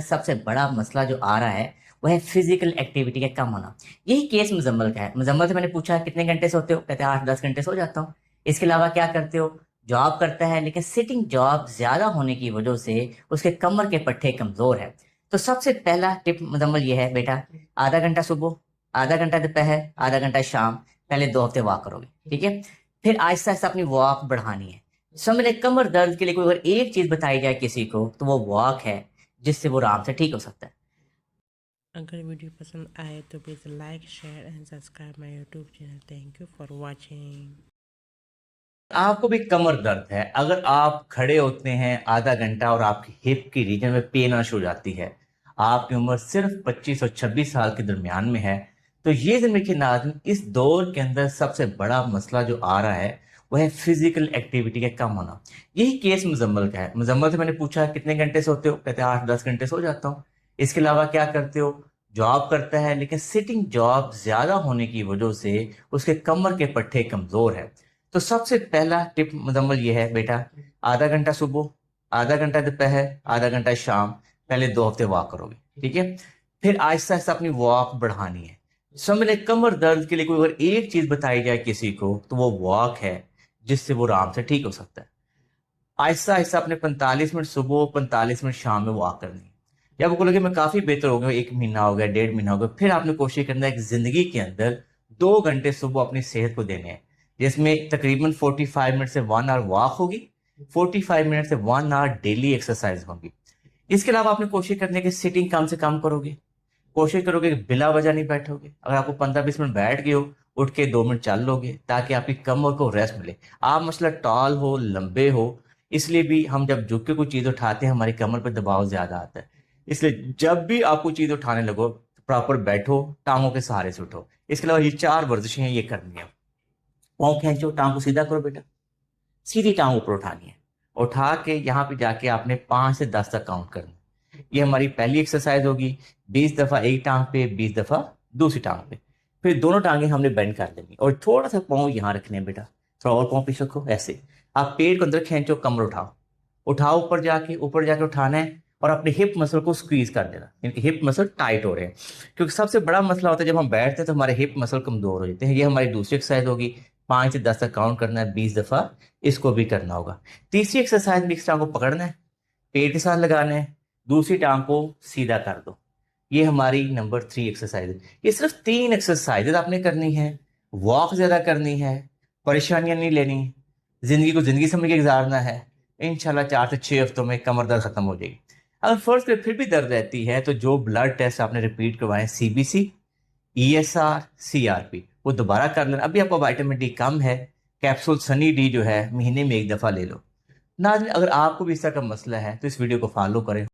सबसे बड़ा मसला जो आ रहा है वो है फिजिकल एक्टिविटी का कम होना। यही केस मुजम्मल का है। मुजम्मल से मैंने पूछा कितने घंटे सोते हो, कहते हैं 8-10 घंटे सो जाता हूँ। इसके अलावा क्या करते हो? जॉब करता है, लेकिन सिटिंग जॉब ज्यादा होने की वजह से उसके कमर के पट्टे कमजोर है। तो सबसे पहला टिप मुजम्मल ये है, बेटा आधा घंटा सुबह, आधा घंटा दोपहर, आधा घंटा शाम, पहले 2 हफ्ते वॉक करोगे, ठीक है? फिर आहिस्ता आहिस्ता अपनी वॉक बढ़ानी है। समझ कमर दर्द के लिए कोई अगर एक चीज बताई जाए किसी को तो वो वॉक है, जिससे वो आराम से ठीक हो सकता है। अगर वीडियो पसंद आए तो please like share and subscribe my YouTube channel. Thank you for watching. आपको भी कमर दर्द है, अगर आप खड़े होते हैं आधा घंटा और आपकी हिप की रीजन में पेन आना शुरू हो जाती है, आपकी उम्र सिर्फ 25 और 26 साल के दरमियान में है, तो ये जिंदगी नाज़िम इस दौर के अंदर सबसे बड़ा मसला जो आ रहा है वो है फिजिकल एक्टिविटी का कम होना। यही केस मुजम्मल का है। मुजम्मल से मैंने पूछा कितने घंटे सोते हो, कहते हैं 8-10 घंटे सो जाता हूँ। इसके अलावा क्या करते हो? जॉब करता है, लेकिन सिटिंग जॉब ज्यादा होने की वजह से उसके कमर के पट्टे कमजोर है। तो सबसे पहला टिप मुजम्मल ये है, बेटा आधा घंटा सुबह, आधा घंटा दोपहर, आधा घंटा शाम, पहले 2 हफ्ते वॉक करोगे, ठीक है? फिर आहिस्ता आहिस्ता अपनी वॉक बढ़ानी है। समझ कमर दर्द के लिए कोई अगर एक चीज बताई जाए किसी को तो वो वॉक है, जिससे वो आराम से ठीक हो सकता है। आहिस्ता आहिस्ता अपने 45 मिनट सुबह, 45 मिनट शाम में वॉक करनी है। या आपको लगे मैं काफी बेहतर हो गया, 1 महीना हो गया, 1.5 महीना हो गया, फिर आपने कोशिश करना है कि जिंदगी के अंदर 2 घंटे सुबह अपनी सेहत को देने हैं, जिसमें तकरीबन 45 मिनट से 1 आवर वॉक होगी, 45 मिनट से 1 आवर डेली एक्सरसाइज होगी। इसके अलावा आपने कोशिश करनी है कि सिटिंग कम से कम करोगे, कोशिश करोगे कि बिला वजह नहीं बैठोगे। अगर आपको 15-20 मिनट बैठ गए हो, उठ के 2 मिनट चल लोगे ताकि आपकी कमर को रेस्ट मिले। आप मसला टॉल हो, लंबे हो, इसलिए भी हम जब झुक के कोई चीज उठाते हैं हमारी कमर पर दबाव ज्यादा आता है। इसलिए जब भी आप कोई चीज उठाने लगो, प्रॉपर बैठो, टांगों के सहारे से उठो। इसके अलावा ये 4 वर्जिशें हैं, ये करनी है। पाँव खींचो, टांग को सीधा करो बेटा, सीधी टांग ऊपर उठानी है। उठा के यहाँ पे जाके आपने 5 से 10 तक काउंट करना है। ये हमारी पहली एक्सरसाइज होगी। 20 दफा एक टांग पे, 20 दफा दूसरी टांग पे। फिर दोनों टांगे हमने बेंड कर लेंगी और थोड़ा सा पाँव यहाँ रखने हैं बेटा, थोड़ा और पाँव पीछे रखो, ऐसे। आप पेट को अंदर खींचो, कमर उठाओ, उठाओ, ऊपर जाके उठाना है और अपने हिप मसल को स्क्वीज कर देना, यानी हिप मसल टाइट हो रहे हैं। क्योंकि सबसे बड़ा मसला होता है जब हम बैठते हैं तो हमारे हिप मसल कमजोर हो जाते हैं। ये हमारी दूसरी एक्सरसाइज होगी। 5 से 10 तक काउंट करना है, 20 दफा इसको भी करना होगा। तीसरी एक्सरसाइज में इस टांग को पकड़ना है, पेट के साथ लगाना है, दूसरी टांग को सीधा कर दो। ये हमारी नंबर 3 एक्सरसाइज है। ये सिर्फ 3 एक्सरसाइजेज आपने करनी है। वॉक ज्यादा करनी है, परेशानियां नहीं लेनी, जिंदगी को जिंदगी समझ के गुजारना है। इंशाल्लाह 4 से 6 हफ्तों में कमर दर्द खत्म हो जाएगी। अगर फर्स्ट पे फिर भी दर्द रहती है तो जो ब्लड टेस्ट आपने रिपीट करवाए, सीबीसी, ईएसआर, सीआरपी, वो दोबारा कर लेना। अभी आपको विटामिन डी कम है, कैप्सूल सनी डी जो है महीने में 1 दफा ले लो। नाज़रीन, अगर आपको भी इस तरह का मसला है तो इस वीडियो को फॉलो करें।